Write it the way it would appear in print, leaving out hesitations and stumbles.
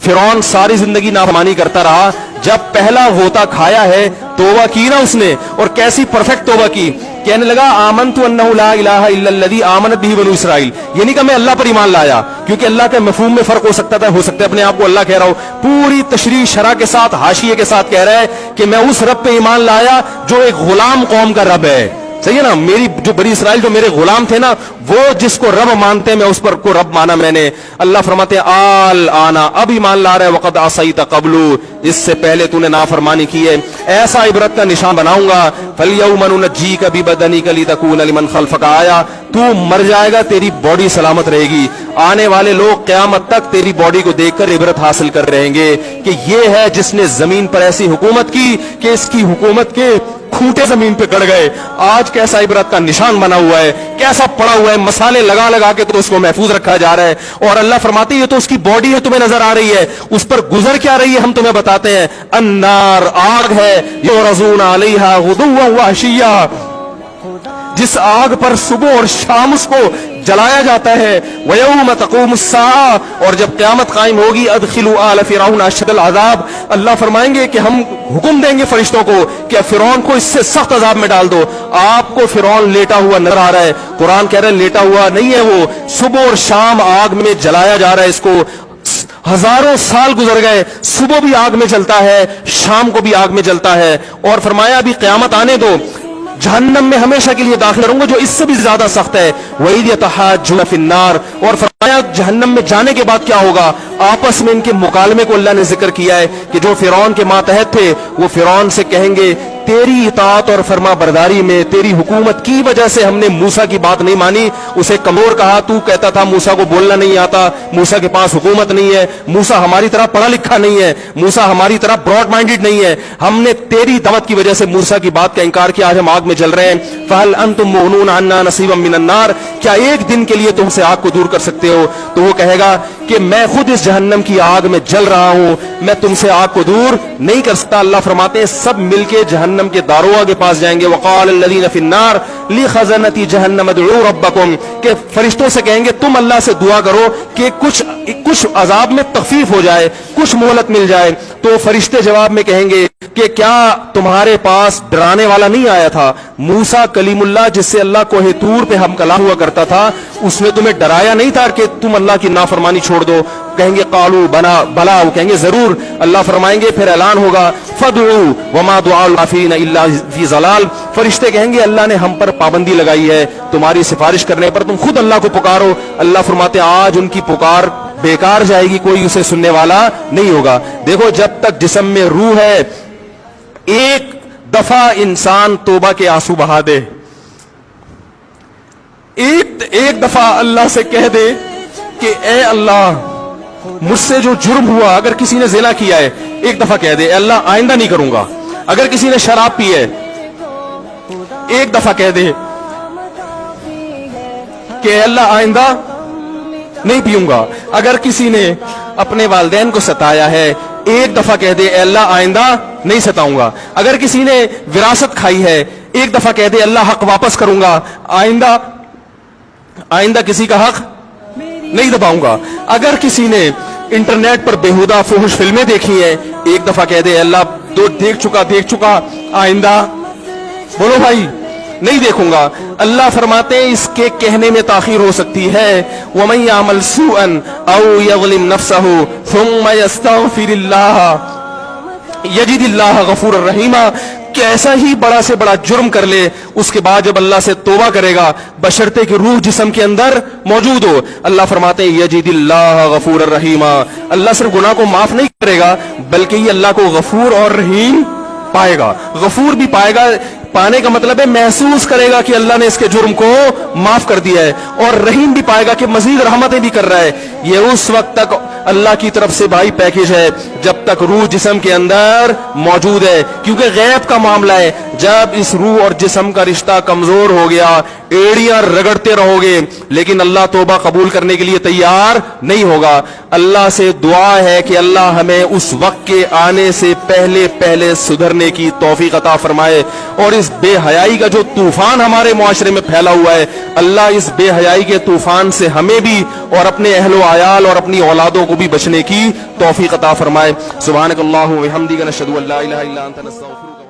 फिरौन सारी जिंदगी नाफरमानी करता रहा, जब पहला होता खाया है तौबा की ना उसने, और कैसी परफेक्ट तौबा की, कहने लगा आमनतु अन्नहु ला इलाहा इल्लल्लज़ी आमनत बिही बनु इसराइल। ये नहीं कहा मैं अल्लाह पर ईमान लाया, क्योंकि अल्लाह के मफहूम में फर्क हो सकता था, हो सकता है अपने आप को अल्लाह कह रहा हो, पूरी तशरीह शरह के साथ हाशिये के साथ कह रहा है कि मैं उस रब पे ईमान लाया जो एक गुलाम कौम का रब है। सही है ना, मेरी जो बनी इसराइल जो मेरे गुलाम थे ना, वो जिसको रब मानते हैं मैं उस पर को रब माना मैंने। अल्लाह फरमाते हैं आल आना, अब ईमान ला रहा है, वक़द असैत क़ब्लु, इससे पहले तूने नाफरमानी की है, ऐसा इबरत का निशान बनाऊंगा। फल्यौम नुनज्जीका बिबदनिका लितकूना लिमन खल्फका आया, तू मर जाएगा तेरी बॉडी सलामत रहेगी, आने वाले लोग क़यामत तक तेरी बॉडी को देखकर इबरत हासिल कर रहेंगे कि ये है जिसने जमीन पर ऐसी हुकूमत की कि इसकी हुकूमत के खूंटे जमीन पे गड़ गए। आज कैसा इबरत का निशान बना हुआ है, कैसा पड़ा हुआ है, मसाले लगा लगा के तो उसको महफूज रखा जा रहा है। और अल्लाह फरमाती है ये तो उसकी बॉडी है, तुम्हें नजर आ रही है, उस पर गुजर क्या रही है हम तुम्हें बताते हैं। अन्नार, आग है, युरज़ूना अलैहा गुदुव्वन व अशिय्या, जिस आग पर सुबह और शाम उसको जलाया जाता है। वयौम तक़ूमुस्साअ, और जब क़यामत कायम होगी, अदखिलू आल फ़िरऔन अशद्दल अज़ाब, अल्लाह फरमाएंगे कि हम हुक्म देंगे फरिश्तों को कि फ़िरौन को इससे सख्त अजाब में डाल दो। आपको फ़िरौन लेटा हुआ नजर आ रहा है, कुरान कह रहा है लेटा हुआ नहीं है वो, सुबह और शाम आग में जलाया जा रहा है इसको। हजारों साल गुजर गए, सुबह भी आग में जलता है, शाम को भी आग में जलता है। और फरमाया अभी क़यामत आने दो, जहन्नम में हमेशा के लिए दाखिल रहूंगा जो इससे भी ज्यादा सख्त है। वही यतहाज्जुन फिन्नार, और फरमाया जहन्नम में जाने के बाद क्या होगा, आपस में इनके मुकालमे को अल्लाह ने जिक्र किया है कि जो फिरौन के मातहत थे वो फिरौन से कहेंगे तेरी इताअत और फरमा बरदारी में, तेरी हुकूमत की वजह से हमने मूसा की बात नहीं मानी। उसे कमजोर कहा, तू कहता था मूसा को बोलना नहीं आता, मूसा के पास हुकूमत नहीं है, मूसा हमारी तरह पढ़ा लिखा नहीं है, मूसा हमारी तरह ब्रॉड माइंडेड नहीं है, हमने तेरी दावत की वजह से मूसा की बात का इंकार किया, आज हम आग में जल रहे हैं। फहल अंतुम मुगनून अन्ना नसीबम मिनन नार, क्या एक दिन के लिए तुमसे आग को दूर कर सकते हो? तो वो कहेगा कि मैं खुद इस जहन्नम की आग में जल रहा हूं, मैं तुमसे आग को दूर नहीं कर सकता। अल्लाह फरमाते हैं सब मिलके जहन्नम के दारोगा के पास जाएंगे। वक़ाल अल्लज़ीना फ़िन्नार ली ख़ज़नती जहन्नम उदऊ रब्बकुम, के फरिश्तों से कहेंगे तुम अल्लाह से दुआ करो कि कुछ अजाब में तखफीफ हो जाए, कुछ मोहलत मिल जाए। तो फरिश्ते जवाब में कहेंगे कि क्या तुम्हारे पास डराने वाला नहीं आया था? मूसा कलीमुल्लाह जिससे अल्लाह कोहे तूर पे हम कलाम हुआ करता था, उसने तुम्हें डराया नहीं था कि तुम अल्लाह की नाफरमानी छोड़ दो? कहेंगे कालू बना बला, वो कहेंगे जरूर। अल्लाह फरमाएंगे फिर ऐलान होगा फदउ वमा दुआउल काफिरीन इल्ला फी ज़लाल, फरिश्ते कहेंगे अल्लाह ने हम पर पाबंदी लगाई है, तुम्हारी सिफारिश करने पर तुम खुद अल्लाह को पुकारो। अल्लाह फरमाते आज उनकी पुकार बेकार जाएगी, कोई उसे सुनने वाला नहीं होगा। देखो जब तक जिस्म में रूह है, एक दफा इंसान तौबा के आंसू बहा दे, एक दफा अल्लाह से कह दे कि ए अल्लाह मुझसे जो जुर्म हुआ, अगर किसी ने ज़िना किया है एक दफा कह दे अल्लाह आइंदा नहीं करूंगा। अगर किसी ने शराब पी है एक दफा कह दे कि अल्लाह आइंदा नहीं पीऊंगा। अगर किसी ने अपने वालिदैन को सताया है एक दफा कह दे अल्लाह आइंदा नहीं सताऊंगा। अगर किसी ने विरासत खाई है एक दफा कह दे अल्लाह हक वापस करूंगा, आइंदा किसी का हक नहीं दबाऊंगा। अगर किसी ने इंटरनेट पर बेहुदा फुहश फिल्में देखी हैं एक दफा कह दे अल्लाह तो देख चुका, आइंदा बोलो भाई नहीं देखूंगा। अल्लाह फरमाते हैं इसके कहने में ताखीर हो सकती है। वमन यामल सूअन औ यज़लिम नफ्सहु सुम्मा यस्तगफिरिल्लाह यजिदिल्लाह गफूरर रहीमा, कैसा ही बड़ा से बड़ा जुर्म कर ले उसके बाद जब अल्लाह से तौबा करेगा बशर्ते कि रूह जिस्म के अंदर मौजूद हो, अल्लाह फरमाते हैं यजिदिल्लाह गफूरर रहीमा, अल्लाह सिर्फ गुनाह को माफ नहीं करेगा बल्कि ये अल्लाह को गफूर और रहीम पाएगा। गफूर भी पाएगा, पाने का मतलब है महसूस करेगा कि अल्लाह ने इसके जुर्म को माफ कर दिया है, और रहीम भी पाएगा कि मजीद रहमतें भी कर रहा है। ये उस वक्त तक अल्लाह की तरफ से भाई पैकेज है जब जब तक रूह जिस्म के अंदर मौजूद है, क्योंकि गैब का मामला है। जब इस रूह और जिस्म का रिश्ता कमजोर हो गया, एड़ियां रगड़ते रहोगे, लेकिन अल्लाह तौबा कबूल करने के लिए तैयार नहीं होगा। अल्लाह से दुआ है कि अल्लाह हमें उस वक्त के आने से पहले पहले सुधरने की तौफीक अता फरमाए, और इस बेहयाई का जो तूफान हमारे मुआशरे में फैला हुआ है, अल्लाह इस बेहयाई के तूफान से हमें भी और अपने अहलो आयाल और अपनी औलादों को भी बचने की तौफीक अता फरमाए। सुब्हानकल्लाहु व बिहम्दिका नशहदु अल्ला इलाहा इल्ला अंता नस्तगफिरुका।